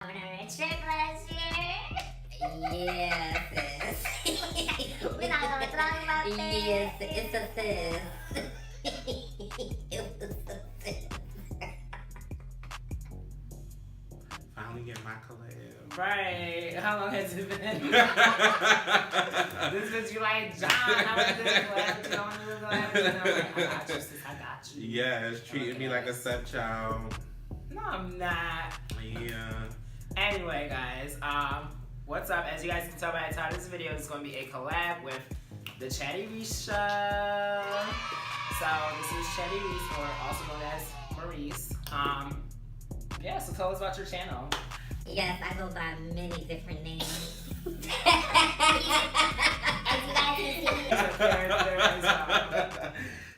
On a trip last year. Yes, sis. We're not gonna talk about that. Yes, it's a sis. It was a sis. Finally get my collab. Right. How long has it been? This is you like John. How was this? What happened? You don't want to live I got you, sis. I got you. Yes, treating me like a stepchild. No, I'm not. Yeah. Anyway, guys, what's up? As you guys can tell by the title of this video, it's going to be a collab with the Chatty Reace show. So this is Chatty Reace, or also known as Reace. Yeah, so tell us about your channel. Yes, I go by many different names.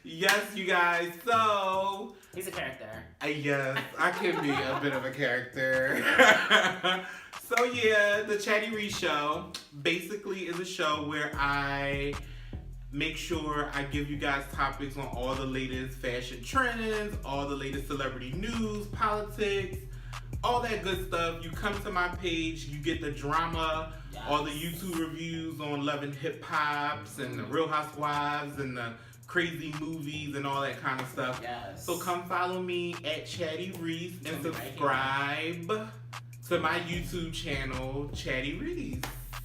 Yes, you guys. So He's a character. yes, I can be a bit of a character. So yeah, the Chatty Reace show basically is a show where I make sure I give you guys topics on all the latest fashion trends, all the latest celebrity news, politics, all that good stuff. You come to my page, you get the drama, all the YouTube reviews on Love&Hiphops and the Real Housewives and the crazy movies and all that kind of stuff. Yes. So come follow me at Chatty Reace and subscribe to my YouTube channel, Chatty Reace.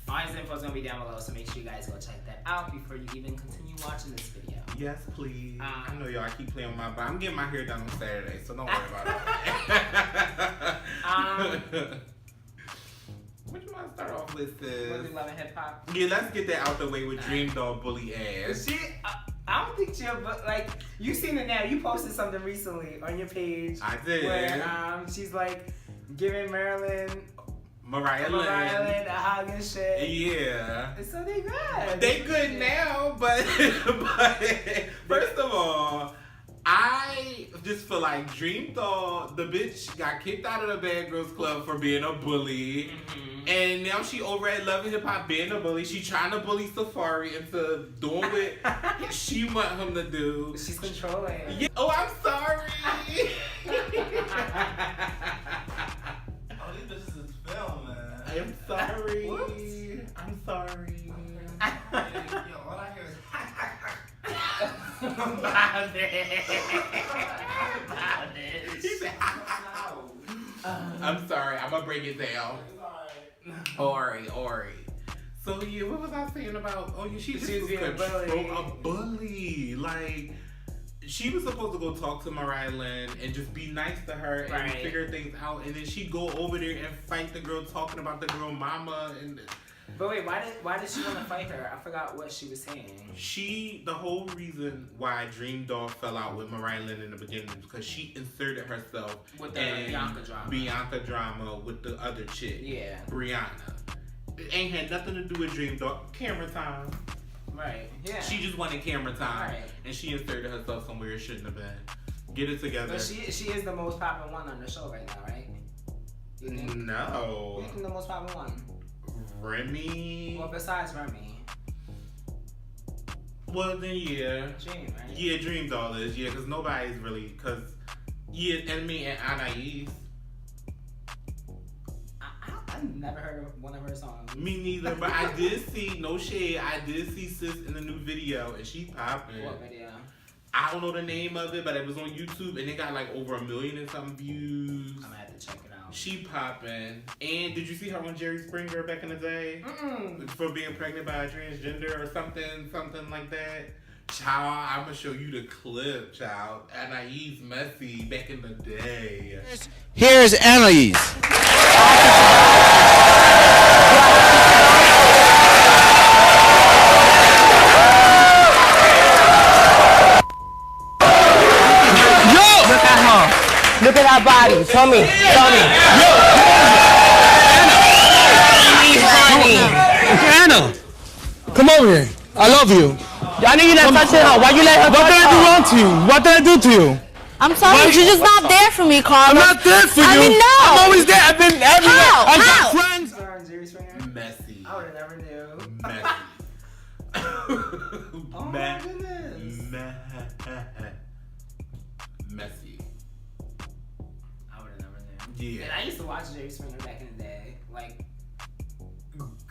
All his info is going to be down below, so make sure you guys go check that out before you even continue watching this video. Yes, please. I know y'all keep playing with my body. I'm getting my hair done on Saturday, so don't worry about that. What you want to start off with, sis? What do you love in hip-hop? Yeah, let's get that out the way with Dream Doll Bully Ass. I don't think you're, but like, you seen it now. You posted something recently on your page. I did. Where she's like giving Mariah Lynn a hug and shit. Yeah. So they good. They good now, but first of all, I just feel like Dream Doll, the bitch got kicked out of the Bad Girls Club for being a bully. Mm-hmm. And now she over at Love&Hiphop being a bully. She trying to bully Safari into doing what she want him to do. She's controlling. Yeah. Oh, I'm sorry. Oh, these bitches is film, man. I'm sorry. I'm sorry. Yo, all I hear is He said, I'm sorry. I'm gonna break it down. Ori. So yeah, what was I saying about? Oh yeah, she was a bully. Like she was supposed to go talk to Mariah Lynn and just be nice to her and figure things out, and then she'd go over there and fight the girl talking about the girl mama and. But wait, why did she want to fight her? I forgot what she was saying. The whole reason why Dream Doll fell out with Mariah Lynn in the beginning is because she inserted herself with the Bianca drama with the other chick. Yeah. Brianna. It ain't had nothing to do with Dream Doll. Camera time. Right. Yeah. She just wanted camera time. Right. And she inserted herself somewhere it shouldn't have been. Get it together. But she is the most popular one on the show right now, right? You think? No. Who you think the most popular one? Remy. Well, besides Remy. Well, then yeah. Dream, right? Yeah, Dream Doll is. Yeah, because nobody's really. Because, yeah, and me and Anais. I've never heard of one of her songs. Me neither, but I did see, no shade, I did see sis in the new video, and she popping. What video? I don't know the name of it, but it was on YouTube, and it got like over 1 million and something views. I'm gonna have to check it out. She popping. And did you see her on Jerry Springer back in the day? For being pregnant by a transgender or something like that? Child, I'm gonna show you the clip, child. Anais Messy back in the day. Here's Anais. Look at our body. Tell me. Anna, come over here. I love you. I know you're not touching her. Why you let her What did I do wrong to you? What did I do to you? I'm sorry, you're just not there for me, Carl. I'm not there for you. I mean, no. I'm always there. I've been everywhere. How? I've got friends. Jerry Springer? Messy. I would've never knew. Messy. Oh my goodness. Messy. I would've never knew. Yeah. And I used to watch Jerry Springer back in the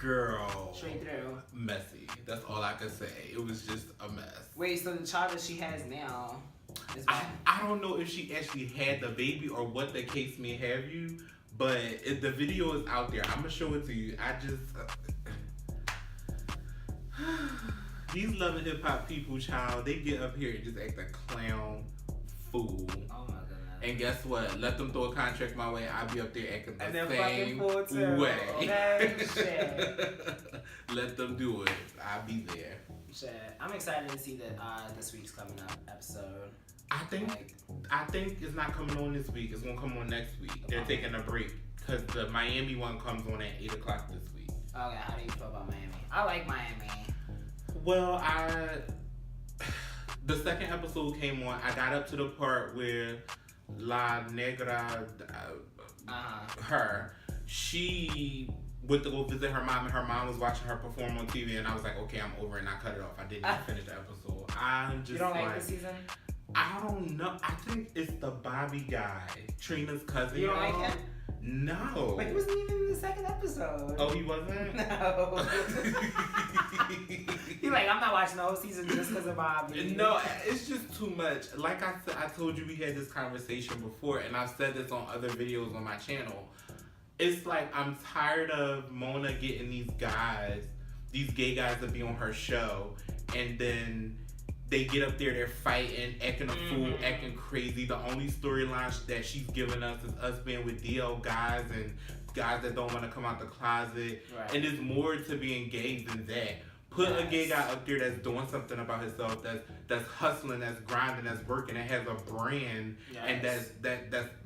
Girl. Straight through. Messy. That's all I can say. It was just a mess. Wait, so the child that she has now is I don't know if she actually had the baby or what the case may have you, but the video is out there. I'm gonna show it to you. I just these Love and Hip Hop people, child, they get up here and just act a clown fool. Oh my goodness. And guess what? Let them throw a contract my way. I'll be up there acting the same fucking fool too. way. Okay, shit. Let them do it. I'll be there. Shit. I'm excited to see that this week's coming up episode. I think it's not coming on this week. It's gonna come on next week. They're taking a break because the Miami one comes on at 8 o'clock this week. Okay, how do you feel about Miami? I like Miami. Well, the second episode came on. I got up to the part where La Negra, she went to go visit her mom, and her mom was watching her perform on TV, and I was like, okay, I'm over it, and I cut it off. I didn't even finish the episode. I'm just You don't like the season? I don't know. I think it's the Bobby guy, Trina's cousin. You don't like him? No. Like, he wasn't even in the second episode. Oh, he wasn't? No. You're like, I'm not watching the whole season just because of Bobby. No, it's just too much. Like I said, I told you we had this conversation before, and I've said this on other videos on my channel. It's like I'm tired of Mona getting these gay guys to be on her show, and then they get up there, they're fighting, acting a fool, acting crazy. The only storyline that she's giving us is us being with DL guys and guys that don't want to come out the closet. Right. And there's more to being gay than that. Put a gay guy up there that's doing something about himself, that's hustling, that's grinding, that's working, that has a brand, and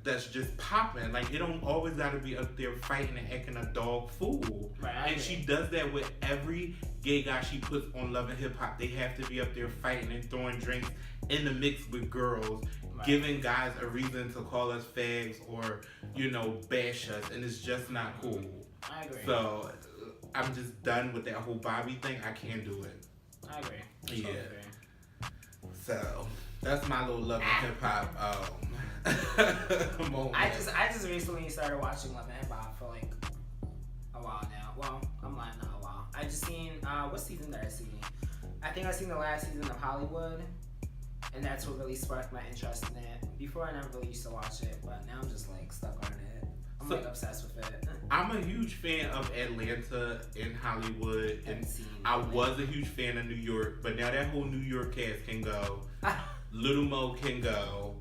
that's just popping. Like, it don't always gotta be up there fighting and acting a dog fool. Right, and she does that with every gay guy she puts on Love and Hip Hop. They have to be up there fighting and throwing drinks in the mix with girls, giving guys a reason to call us fags or, bash us, and it's just not cool. I agree. So I'm just done with that whole Bobby thing. I can't do it. I agree. Yeah. Totally agree. So that's my little Love and Hip Hop moment. I just recently started watching Love and Hip Hop for like a while now. Well, I'm lying, not a while. I just seen what season did I see? I think I seen the last season of Hollywood, and that's what really sparked my interest in it. Before I never really used to watch it, but now I'm just like stuck on it. I'm like obsessed with it. I'm a huge fan of Atlanta and Hollywood, and I was a huge fan of New York, but now that whole New York cast can go. Little Mo can go.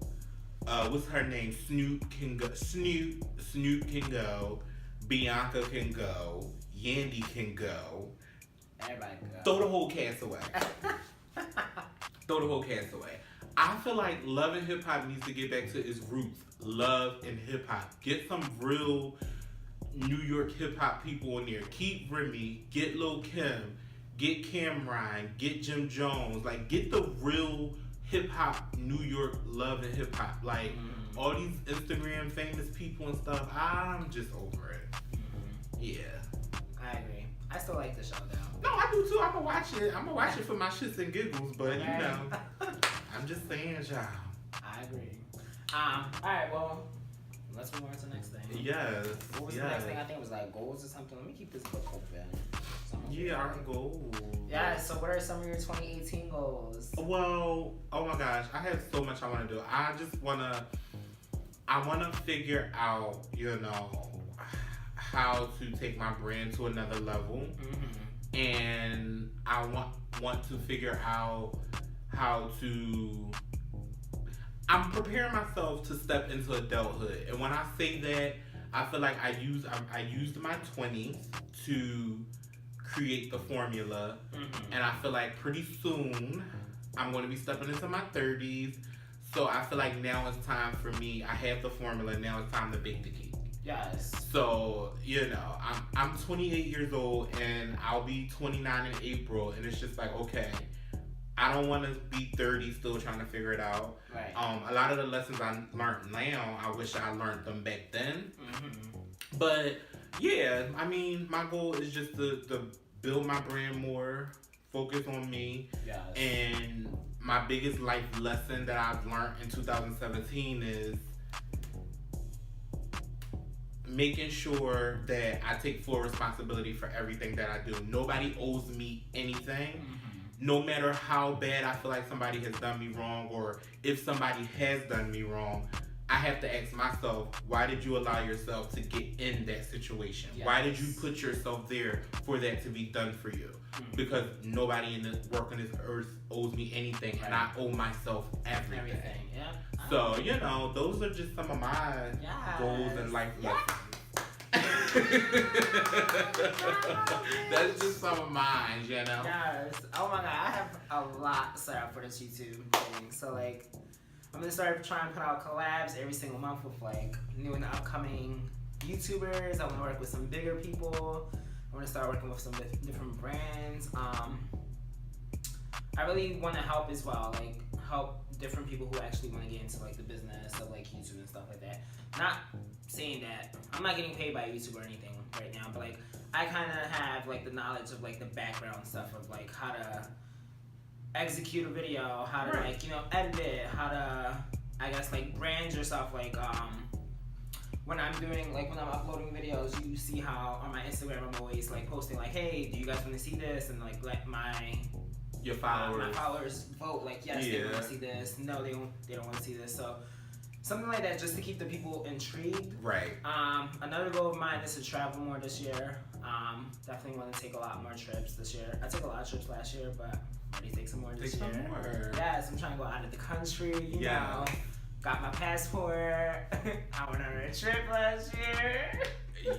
What's her name? Snoop can go. Snoop can go. Bianca can go. Yandy can go. Everybody can go. Throw the whole cast away. Throw the whole cast away. I feel like Love and Hip Hop needs to get back to its roots. Love and Hip Hop. Get some real New York hip hop people in there. Keep Remy. Get Lil Kim. Get Cameron. Get Jim Jones. Like, get the real hip hop New York Love and Hip Hop. Like, all these Instagram famous people and stuff, I'm just over it. Yeah. I agree. I still like the show though. No, I do too. I'm gonna watch it. I'm gonna watch it for my shits and giggles, but I'm just saying, y'all. I agree. Alright, well, let's move on to the next thing. Yes. What was the next thing? I think it was like goals or something. Let me keep this book open. Yeah, our goals. Yeah, so what are some of your 2018 goals? Well, oh my gosh, I have so much I want to do. I want to figure out, how to take my brand to another level. And I want to figure out how to... I'm preparing myself to step into adulthood. And when I say that, I feel like I used my 20s to create the formula. And I feel like pretty soon I'm going to be stepping into my 30s. So I feel like now it's time for me. I have the formula. Now it's time to bake the cake. Yes. So, I'm 28 years old and I'll be 29 in April. And it's just like, okay, I don't want to be 30 still trying to figure it out. Right. A lot of the lessons I learned now, I wish I learned them back then. But yeah, I mean, my goal is just to build my brand more, focus on me. Yes. And my biggest life lesson that I've learned in 2017 is making sure that I take full responsibility for everything that I do. Nobody owes me anything. No matter how bad I feel like somebody has done me wrong, or if somebody has done me wrong, I have to ask myself, why did you allow yourself to get in that situation? Yes. Why did you put yourself there for that to be done for you? Because nobody in this work on this earth owes me anything, and I owe myself everything. Yeah. So, you know, those are just some of my goals and life lessons. That's just some of mine, you know? Yes. Oh my god, I have a lot set up for this YouTube thing. So like, I'm gonna start trying to put out collabs every single month with like new and upcoming YouTubers. I wanna work with some bigger people. I wanna start working with some different brands. I really wanna help as well, like help different people who actually wanna get into like the business of like YouTube and stuff like that. Not saying that I'm not getting paid by YouTube or anything right now, but like I kind of have like the knowledge of like the background stuff of like how to execute a video, how to like, you know, edit it, how to, I guess, like brand yourself. Like when I'm doing, like when I'm uploading videos, you see how on my Instagram I'm always like posting like, hey, do you guys want to see this? And like let your followers, my followers vote like, yes, they want to see this, no, they don't want to see this. So something like that, just to keep the people intrigued. Right. Another goal of mine is to travel more this year. Definitely want to take a lot more trips this year. I took a lot of trips last year, but I'm ready to take some more this year. Take some more. Yes, I'm trying to go out of the country, you know. Got my passport. I went on a trip last year.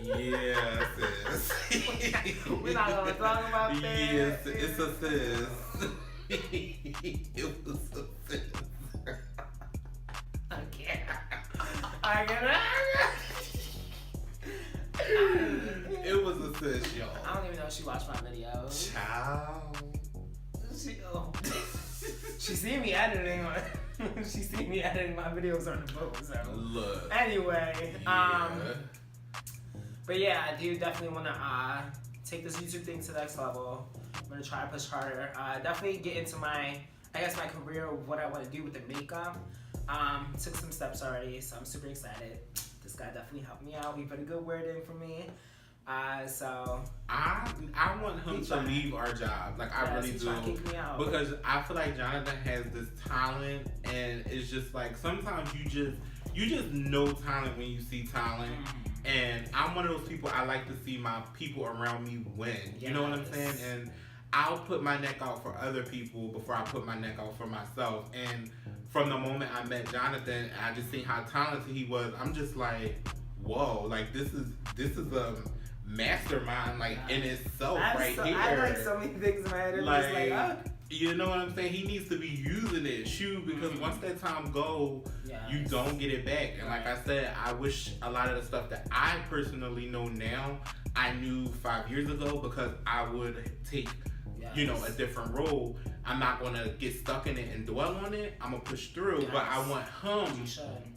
Yeah, sis. We're not going to talk about that. Yes, it's a sis. It was a sis. I can't. It was a sis, y'all. I don't even know if she watched my videos. Ciao. She seen me editing. She seen me editing my videos on the boat. So look. Anyway, but yeah, I do definitely want to take this YouTube thing to the next level. I'm gonna try to push harder. Definitely get into my career of what I want to do with the makeup. Took some steps already, so I'm super excited. This guy definitely helped me out. He put a good word in for me. So I want him to leave our job. Like I really do. Kick me out. Because I feel like Jonathan has this talent, and it's just like sometimes you just know talent when you see talent. And I'm one of those people, I like to see my people around me win. You know what I'm saying? And I'll put my neck out for other people before I put my neck out for myself. And from the moment I met Jonathan, I just seen how talented he was. I'm just like, whoa, like this is a mastermind, like in itself, right here. I like so many things in my head. Like, just like, oh. You know what I'm saying? He needs to be using it, because once that time go, you don't get it back. And like I said, I wish a lot of the stuff that I personally know now, I knew 5 years ago, because I would take, you know, a different role. I'm not gonna get stuck in it and dwell on it. I'm gonna push through, but I want him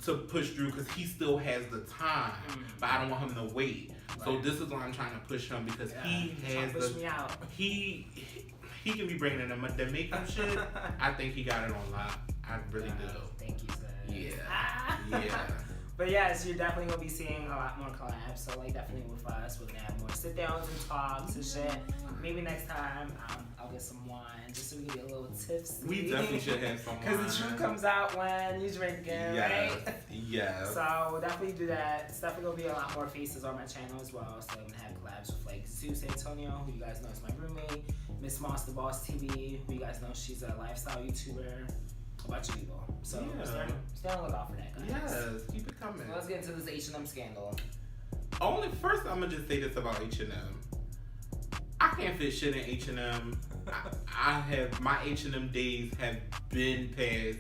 to push through because he still has the time. But I don't want him to wait. So this is why I'm trying to push him, because he has he can be bringing in the makeup shit. I think he got it on lock. I really do. Thank you, sir. Yeah. But yes, you're definitely gonna be seeing a lot more collabs. So like definitely with us, we're gonna have more sit downs and talks and shit. Maybe next time I'll get some wine just so we can get a little tipsy. We definitely should have some wine. Because the truth comes out when you drinking, right? Yes. So we'll definitely do that. It's definitely gonna be a lot more faces on my channel as well. So I'm gonna have collabs with like Zeus Antonio, who you guys know is my roommate, Miss Monster Boss TV, who you guys know she's a lifestyle YouTuber. A bunch of people. So stay on the lookout for that, guys. Yes, keep it coming. So let's get into this H&M scandal. First, I'm gonna just say this about H&M. I can't fit shit in H&M. I have my H&M days have been past.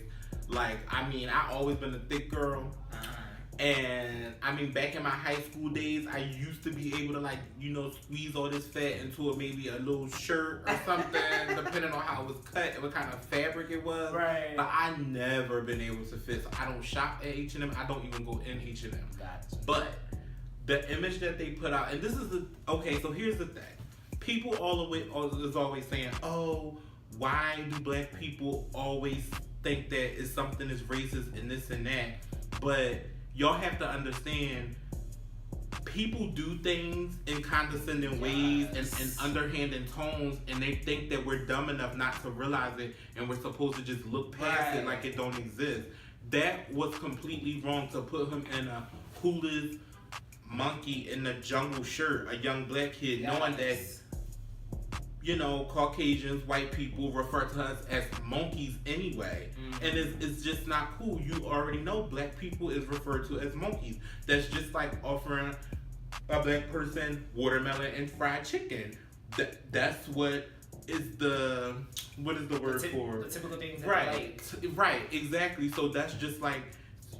Like, I mean, I always been a thick girl. And I mean, back in my high school days, I used to be able to, like, you know, squeeze all this fat into maybe a little shirt or something, depending on how it was cut and what kind of fabric it was. Right. But I never been able to fit. So I don't shop at H&M. I don't even go in H&M. Gotcha. But the image that they put out, and this is so here's the thing. People is always saying, oh, why do black people always think that it's something is racist and this and that? But y'all have to understand, people do things in condescending ways and underhanded tones, and they think that we're dumb enough not to realize it, and we're supposed to just look past it like it don't exist. That was completely wrong to put him in a coolest monkey in the jungle shirt, a young black kid, knowing that, you know, Caucasians, white people refer to us as monkeys anyway. And it's just not cool. You already know black people is referred to as monkeys. That's just like offering a black person watermelon and fried chicken. That's what is the word for the typical things that right, right, exactly. So that's just like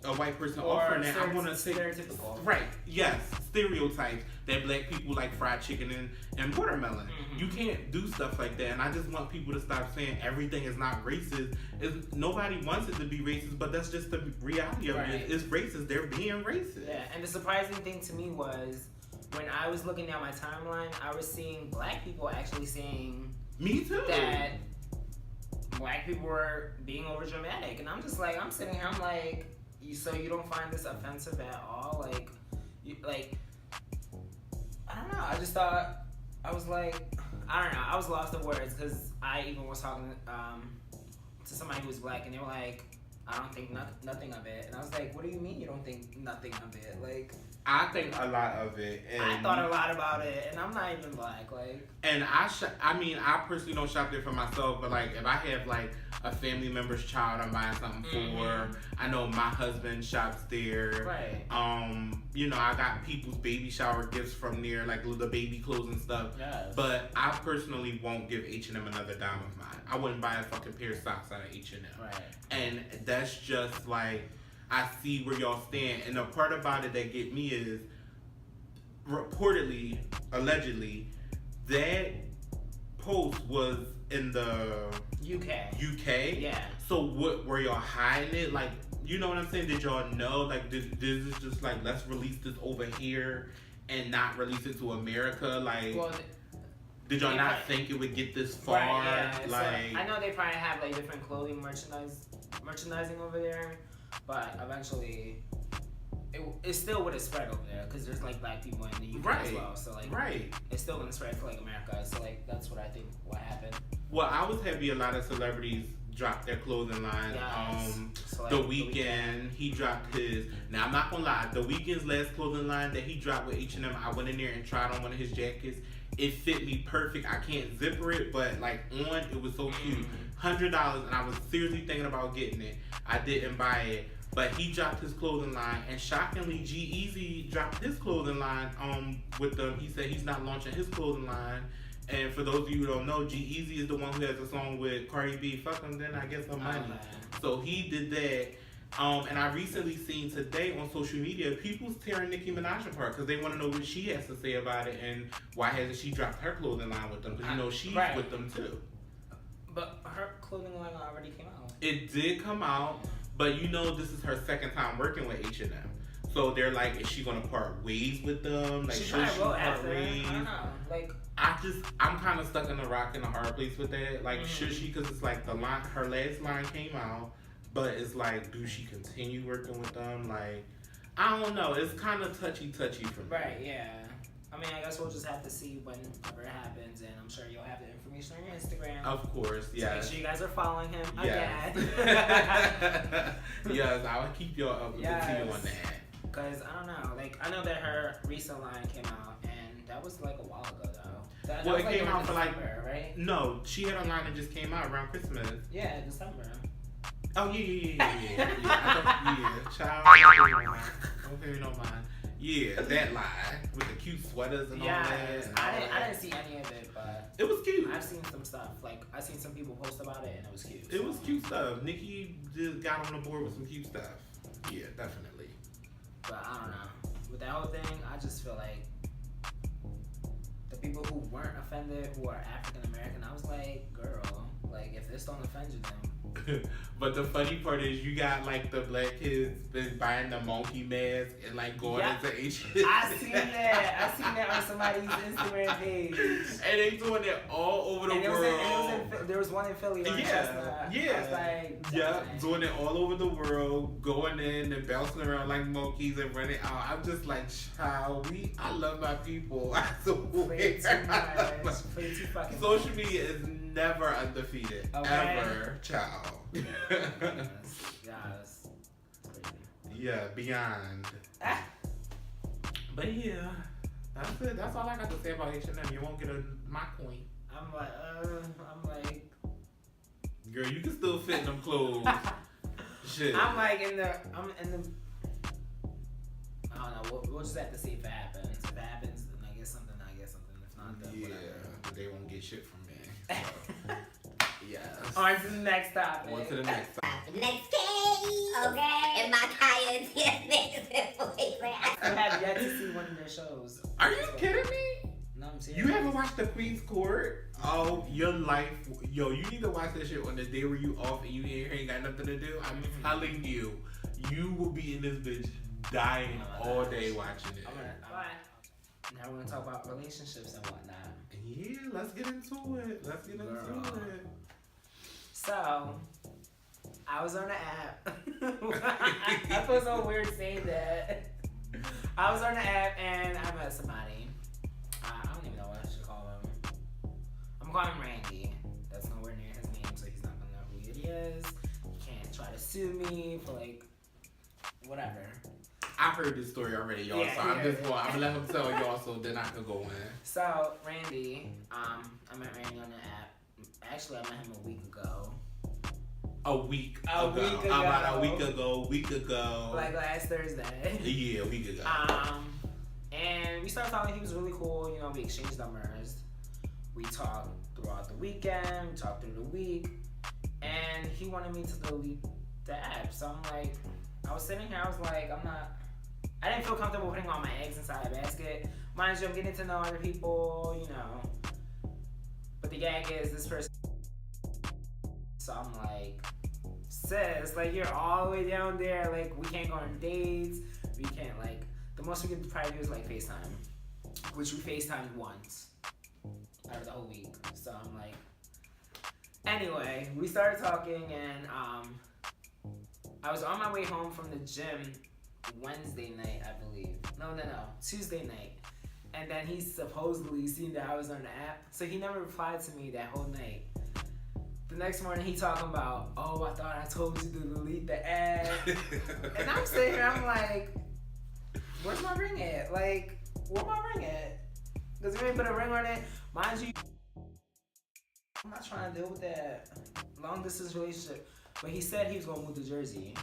a white person offering that. I want to say stereotypical. Right, yes, stereotypes that black people like fried chicken and watermelon. You can't do stuff like that, and I just want people to stop saying everything is not racist. Nobody wants it to be racist, but that's just the reality of it. It's racist. They're being racist. Yeah, and the surprising thing to me was when I was looking down my timeline, I was seeing black people actually saying me too that black people were being over dramatic, and I'm just like, I'm sitting here, I'm like, so you don't find this offensive at all? Like, I don't know. I just thought, I was like, I don't know. I was lost in words because I even was talking to somebody who was black, and they were like, I don't think nothing of it. And I was like, what do you mean you don't think nothing of it? Like, I think a lot of it. And I thought a lot about it, and I'm not even black. Like, and I mean, I personally don't shop there for myself, but like, if I have like a family member's child I'm buying something for, I know my husband shops there. Right. You know, I got people's baby shower gifts from there, like the baby clothes and stuff. Yes. But I personally won't give H&M another dime of mine. I wouldn't buy a fucking pair of socks out of H&M. Right. And that's just like, I see where y'all stand. And the part about it that get me is, reportedly, allegedly, that post was in the UK. Yeah. So what, were y'all hiding it? Like, you know what I'm saying? Did y'all know? Like, this is just like, let's release this over here and not release it to America? Like, Well, did y'all not think it would get this far? Right, yeah. Like, so I know they probably have like different clothing merchandising over there, but eventually it still would have spread over there because there's like black people in the UK as well. So like, it's still gonna spread to like America. So like, that's what I think what happened. Well, I was happy a lot of celebrities dropped their clothing line. So like, the Weeknd, he dropped his. Now I'm not gonna lie, the Weeknd's last clothing line that he dropped with H&M, I went in there and tried on one of his jackets. It fit me perfect. I can't zipper it, but like on, it was so cute. $100, and I was seriously thinking about getting it. I didn't buy it, but he dropped his clothing line, and shockingly, G-Eazy dropped his clothing line. With them, he said he's not launching his clothing line. And for those of you who don't know, G-Eazy is the one who has a song with Cardi B. Fuck him, then I get some money. So he did that. And I recently seen today on social media, people's tearing Nicki Minaj apart because they want to know what she has to say about it and why hasn't she dropped her clothing line with them? Because you know she's with them too. But her clothing line already came out. It did come out, but you know this is her second time working with H&M. So they're like, is she gonna part ways with them? Like, should she part ways? I don't know. Like, I'm kind of stuck in a rock and a hard place with that. Like, should she? Because it's like her last line came out. But it's like, do she continue working with them? Like, I don't know. It's kind of touchy for me. Right, yeah. I mean, I guess we'll just have to see whenever it happens, and I'm sure you'll have the information on your Instagram. Of course, yes. So make sure you guys are following him. Yes. Yes, I will keep y'all up with the tea on that. Because, I don't know. Like, I know that her recent line came out, and that was like a while ago, though. That Well, was it like came out for December, like, right? No, she had a line that just came out around Christmas. Yeah, December. Oh, yeah. Child. Okay, don't mind. Yeah, that line with the cute sweaters and all that. I didn't see any of it, but it was cute. I've seen some stuff. Like, I've seen some people post about it, and it was cute. It was cute stuff. Nicki just got on the board with some cute stuff. Yeah, definitely. But I don't know. With that whole thing, I just feel like the people who weren't offended, who are African American, I was like, girl, like, if this don't offend you, then But the funny part is you got like the black kids been buying the monkey mask and like going into Asian. I seen that on somebody's Instagram page. And they doing it all over the world. There was one in Philly. On Chestnut. Yeah. I was like, doing it all over the world, going in and bouncing around like monkeys and running out. I'm just like, child, I love my people. I Play too much. Play too fucking Social much. media is never undefeated. Okay. Ever, child. Yes. Yeah, beyond. But yeah, that's it. That's all I got to say about H&M. You won't get my coin. I'm like, Girl, you can still fit in them clothes. Shit. I'm in the. I don't know. We'll just have to see if it happens. If it happens, then I get something. If not, then whatever. But they won't get shit from me. So. Yes. On to the next topic. On to the next topic. Next case. Okay. And my Kaya's boyfriend. I have yet to see one of their shows. Are you kidding me? No, I'm serious. You haven't watched the Queen's Court? Oh, your life. Yo, you need to watch that shit on the day where you off and you ain't got nothing to do. I'm telling you, you will be in this bitch dying all day watching it. Now we're gonna talk about relationships and whatnot. Yeah, let's get into it. So, I was on the app. I feel so weird saying that. I was on the app and I met somebody. I don't even know what I should call him. I'm calling him Randy. That's nowhere near his name, so he's not gonna know who it is. He can't try to sue me for like whatever. I heard this story already, y'all. Yeah, so I'm gonna let him tell y'all so then I can go in. So Randy, I met Randy on the app. Actually, I met him a week ago. A week ago. About a week ago. Like last Thursday. Yeah, a week ago. And we started talking. He was really cool. You know, we exchanged numbers. We talked throughout the weekend. We talked through the week. And he wanted me to delete the app. So I'm like, I was sitting here. I was like, I didn't feel comfortable putting all my eggs inside a basket. Mind you, I'm getting to know other people, you know. But the gag is this person. So I'm like, sis, like you're all the way down there. Like we can't go on dates. We can't like. The most we could probably do is like FaceTime, which we FaceTimed once out of the whole week. So I'm like, anyway, we started talking and I was on my way home from the gym Wednesday night, I believe. No, Tuesday night. And then he supposedly seen that I was on the app, so he never replied to me that whole night. The next morning he talking about, oh, I thought I told you to delete the app. And I'm sitting here, I'm like, where's my ring at? Like, where my ring at? Because you ain't put a ring on it. Mind you, I'm not trying to deal with that long distance relationship. But he said he was gonna move to Jersey.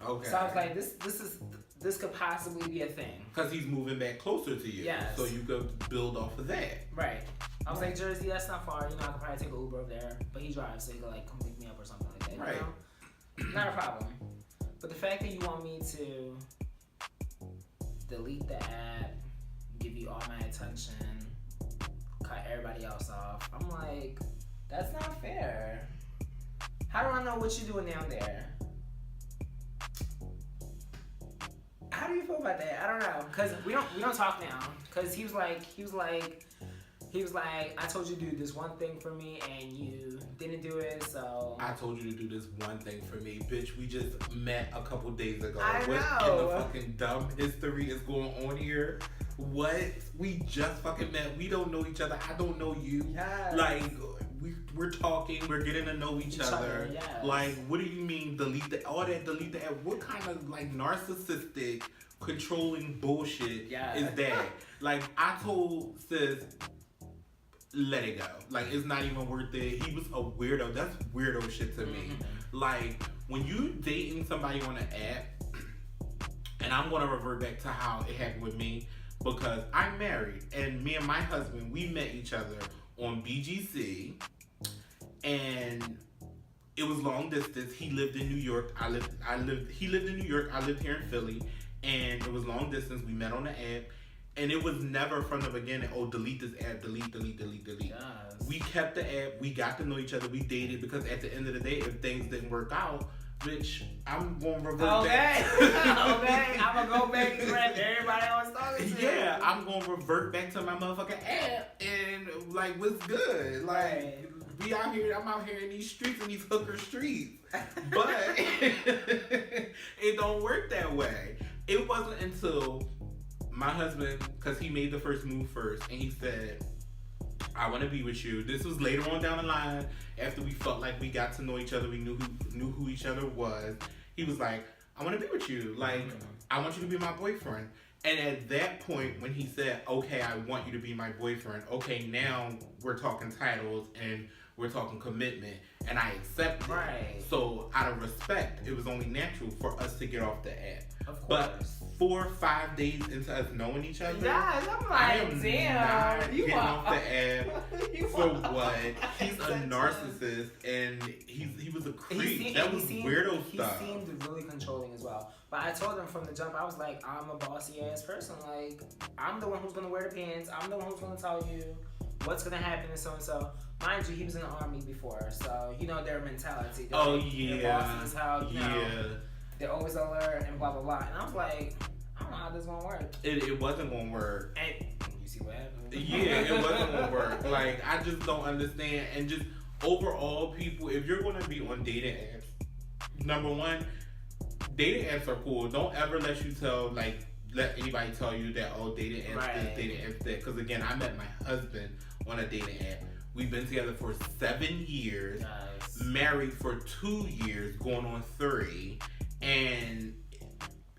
Okay. So I was like, this could possibly be a thing. Because he's moving back closer to you. Yes. So you could build off of that. Right. I was like, Jersey, that's not far. You know, I could probably take an Uber over there. But he drives, so he could like come pick me up or something like that. Right. You know? Not a problem. But the fact that you want me to delete the app, give you all my attention, cut everybody else off, I'm like, that's not fair. How do I know what you're doing down there? How do you feel about that? I don't know, cause we don't talk now. Cause he was like, I told you to do this one thing for me and you didn't do it, so. I told you to do this one thing for me, bitch. We just met a couple days ago. I What know. in the fucking dumb history is going on here? What? We just fucking met. We don't know each other. I don't know you. Yes. Like. We're talking, we're getting to know each other. Yes. Like, what do you mean delete the app? What kind of like narcissistic, controlling bullshit is that? Like, I told sis, let it go. Like, it's not even worth it. He was a weirdo. That's weirdo shit to me. Like, when you dating somebody on an app, and I'm gonna revert back to how it happened with me, because I'm married, and me and my husband, we met each other on BGC, and it was long distance. He lived in New York. He lived in New York. I lived here in Philly, and it was long distance. We met on the app, And it was never from the beginning, oh, delete this app, delete. Yes. We kept the app, we got to know each other, we dated, because at the end of the day, if things didn't work out, bitch, I'm going to revert back. Okay, I'm going to go back and grab everybody I was talking to. Yeah, I'm going to revert back to my motherfucking app and, like, what's good? Like, we out here, I'm out here in these streets, in these hooker streets. But it don't work that way. It wasn't until my husband, because he made the first move first, and he said, I want to be with you. This was later on down the line, after we felt like we got to know each other, we knew who each other was. He was like, I want to be with you. Like, I want you to be my boyfriend. And at that point, when he said, okay, I want you to be my boyfriend, okay, now we're talking titles and we're talking commitment, and I accept it. Right. So, out of respect, it was only natural for us to get off the app. Of course. But 4 or 5 days into us knowing each other, yes, I'm I like, am damn. not You getting are off the app for what? He's a Exactly. narcissist, and he was a creep. That was seemed, weirdo he stuff. He seemed really controlling as well. But I told him from the jump, I was like, I'm a bossy ass person. Like, I'm the one who's gonna wear the pants. I'm the one who's gonna tell you what's gonna happen and so and so. Mind you, he was in the army before, so you know their mentality. Oh Their yeah, bosses, how you know, they're always alert and blah blah blah. And I was like, I don't know how this is gonna work. It wasn't gonna work. And you see what happened? Yeah, it wasn't gonna work. Like, I just don't understand. And just overall, people, if you're gonna be on dating apps, number one, dating apps are cool. Don't ever let anybody tell you that, oh, dating apps this, dating apps that. Because again, I met my husband on a dating app. We've been together for 7 years, married for 2 years, going on 3, and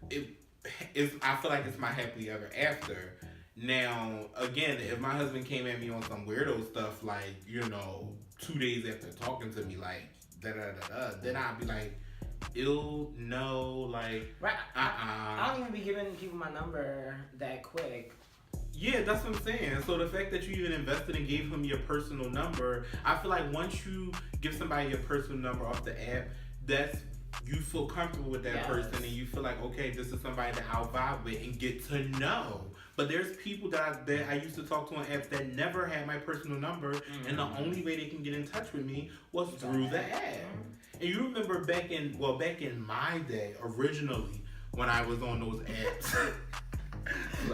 I feel like it's my happily ever after. Now, again, if my husband came at me on some weirdo stuff, like, 2 days after talking to me, like, then I'd be like, ew, no, like, right. I don't even be giving people my number that quick. Yeah, that's what I'm saying. So the fact that you even invested and gave him your personal number, I feel like once you give somebody your personal number off the app, you feel comfortable with that person, and you feel like, okay, this is somebody that I'll vibe with and get to know. But there's people that I used to talk to on apps that never had my personal number, and the only way they can get in touch with me was through the app. And you remember back in my day, originally, when I was on those apps.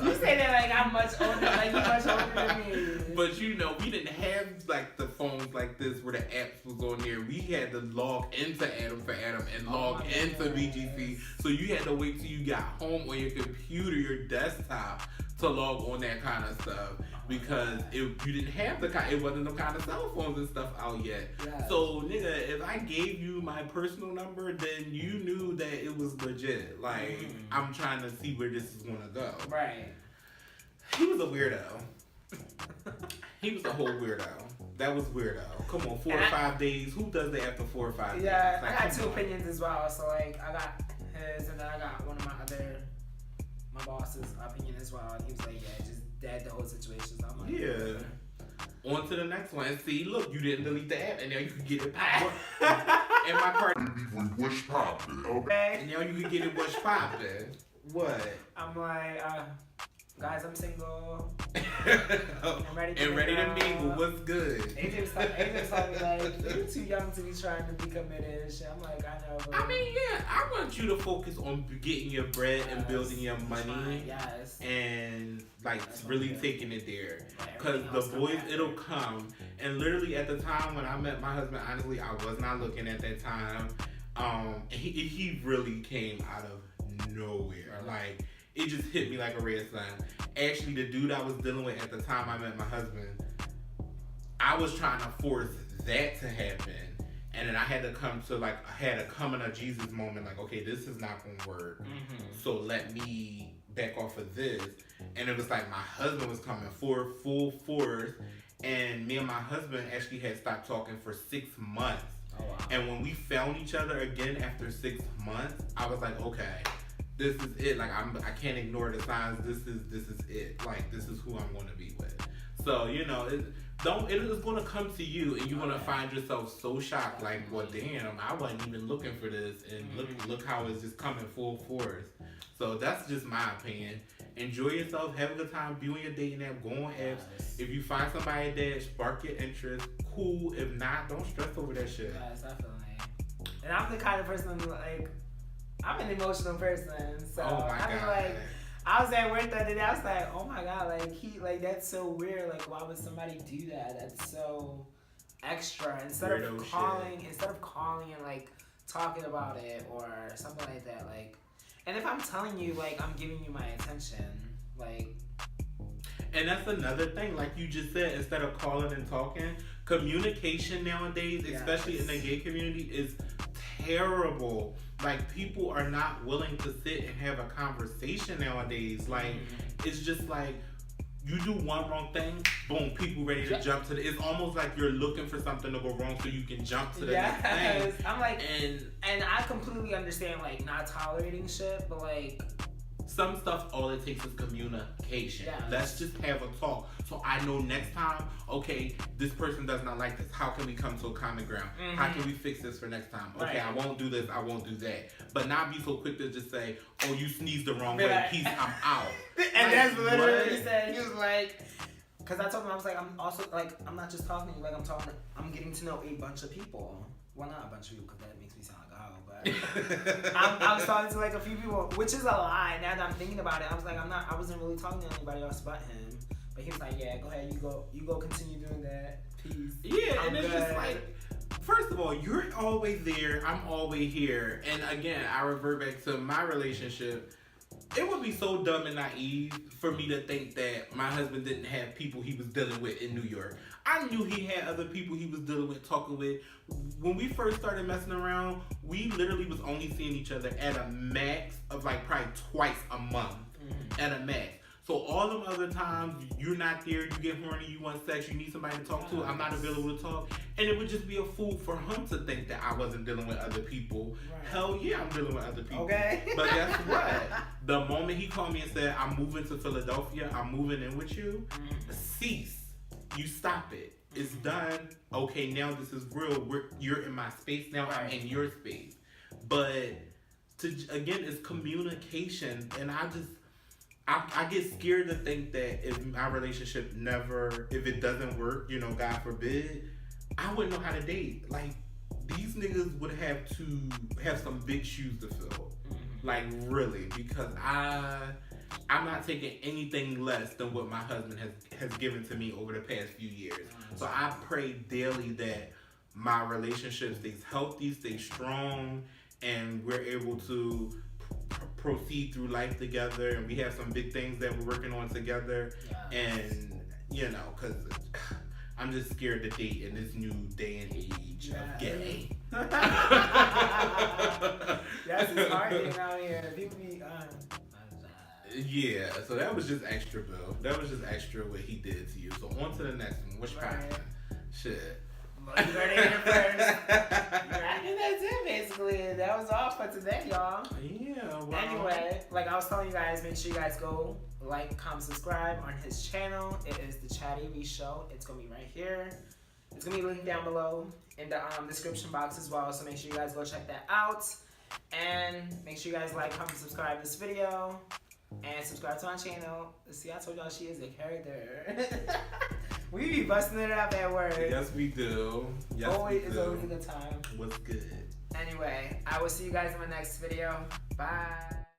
You say that like I'm much older, like you're much older than me. But we didn't have like the phones like this where the apps was on there. We had to log into Adam for Adam and log into BGC. So you had to wait till you got home on your computer, your desktop, to log on that kind of stuff. Because you didn't have it wasn't no kind of cell phones and stuff out yet. Yes. So nigga, if I gave you my personal number, then you knew that it was legit. Like, I'm trying to see where this is gonna go. Right. He was a weirdo. He was a whole weirdo. That was weirdo. Come on, 4 or 5 days. Who does that after 4 or 5 days? Yeah, Like, I got come 2 on. opinions as well. So like, I got his, and then I got one of my boss's opinion as well. And he was like, yeah, just dead the whole situation. So I'm like, yeah. On to the next one. And see, look, you didn't delete the app, and now you can get it. And my part. okay. And now you can get it. What's poppin'? What? I'm like, guys, I'm single. I'm ready to mingle. What's good? AJ was talking like, you're too young to be trying to be committed and shit. I'm like, I know. But I mean, yeah, I want you to focus on getting your bread and building your money. Yes. And like really taking it there. Yeah, Because everything the else boys, come it'll come. And literally at the time when I met my husband, honestly, I was not looking at that time. He really came out of nowhere. Like, it just hit me like a red sign. Actually, the dude I was dealing with at the time I met my husband, I was trying to force that to happen. And then I had to come in a Jesus moment, like, okay, this is not gonna work. So let me back off of this. And it was like my husband was coming for full force. And me and my husband actually had stopped talking for 6 months. Oh, wow. And when we found each other again after 6 months, I was like, okay, this is it. Like, I can't ignore the signs. This is it. Like, this is who I'm going to be with. So, it is going to come to you, and you're going to find yourself so shocked. Like, well, damn, I wasn't even looking for this, and look how it's just coming full force. So that's just my opinion. enjoy yourself, have a good time, be on your dating app, go on apps. If you find somebody that spark your interest, cool. If not, don't stress over that shit. Yes, definitely. And I'm the kind of person like, I'm an emotional person, so I mean, like, I was at work the other day. I was like, oh my god, like that's so weird. Like, why would somebody do that? That's so extra. Instead of calling and like talking about it or something like that. Like, and if I'm telling you, like, I'm giving you my attention, like. And that's another thing, like you just said, instead of calling and talking, communication nowadays, especially in the gay community, is terrible. Like, people are not willing to sit and have a conversation nowadays. Like, it's just like, you do one wrong thing, boom, people ready to jump to it's almost like you're looking for something to go wrong so you can jump to the next thing. I'm like, and I completely understand, like, not tolerating shit, but like, some stuff, all it takes is communication. Yeah. Let's just have a talk. So I know next time, okay, this person does not like this. How can we come to a common ground? How can we fix this for next time? Okay, I won't do this, I won't do that. But not be so quick to just say, oh, you sneezed the wrong way, peace, I'm out. And that's literally what he said. He was like, because I told him, I was like, I'm also, like, I'm not just talking to you, like, I'm getting to know a bunch of people. Well, not a bunch of people, because that makes me sound like a hoe, but I was talking to like a few people, which is a lie. Now that I'm thinking about it, I was like, I wasn't really talking to anybody else but him. But he was like, yeah, go ahead, you go continue doing that. Peace. Yeah, and it's just like, first of all, you're always there, I'm always here. And again, I revert back to my relationship. It would be so dumb and naive for me to think that my husband didn't have people he was dealing with in New York. I knew he had other people he was dealing with, talking with. When we first started messing around, we literally was only seeing each other at a max of like probably twice a month at a max. So all them other times, you're not there, you get horny, you want sex, you need somebody to talk to, I'm not available to talk. And it would just be a fool for him to think that I wasn't dealing with other people. Right. Hell yeah, I'm dealing with other people. Okay. But guess what? The moment he called me and said, I'm moving to Philadelphia, I'm moving in with you, cease. You stop it. It's done. Okay, now this is real. You're in my space now, I'm in your space. But, again, it's communication. And I get scared to think that if my relationship if it doesn't work, you know, God forbid, I wouldn't know how to date. Like, these niggas would have to have some big shoes to fill. Like, really, because I'm not taking anything less than what my husband has given to me over the past few years. So I pray daily that my relationship stays healthy, stays strong, and we're able to proceed through life together, and we have some big things that we're working on together. And you know, because I'm just scared to date in this new day and age of gay. Yes, it's hard getting out here. People be yeah, so that was just extra, Bill. That was just extra what he did to you. So on to the next one. What's cracking? Shit. You heard it here first. I think that's it, basically. That was all for today, y'all. Yeah, well. Anyway, like I was telling you guys, make sure you guys go like, comment, subscribe on his channel. It is the Chatty Reace Show. It's going to be right here. It's going to be linked down below in the description box as well. So make sure you guys go check that out. And make sure you guys like, comment, subscribe this video. And subscribe to my channel. See, I told y'all she is a character. We be busting it up at work. Yes, we do. Yes, It's always a good time. What's good? Anyway, I will see you guys in my next video. Bye.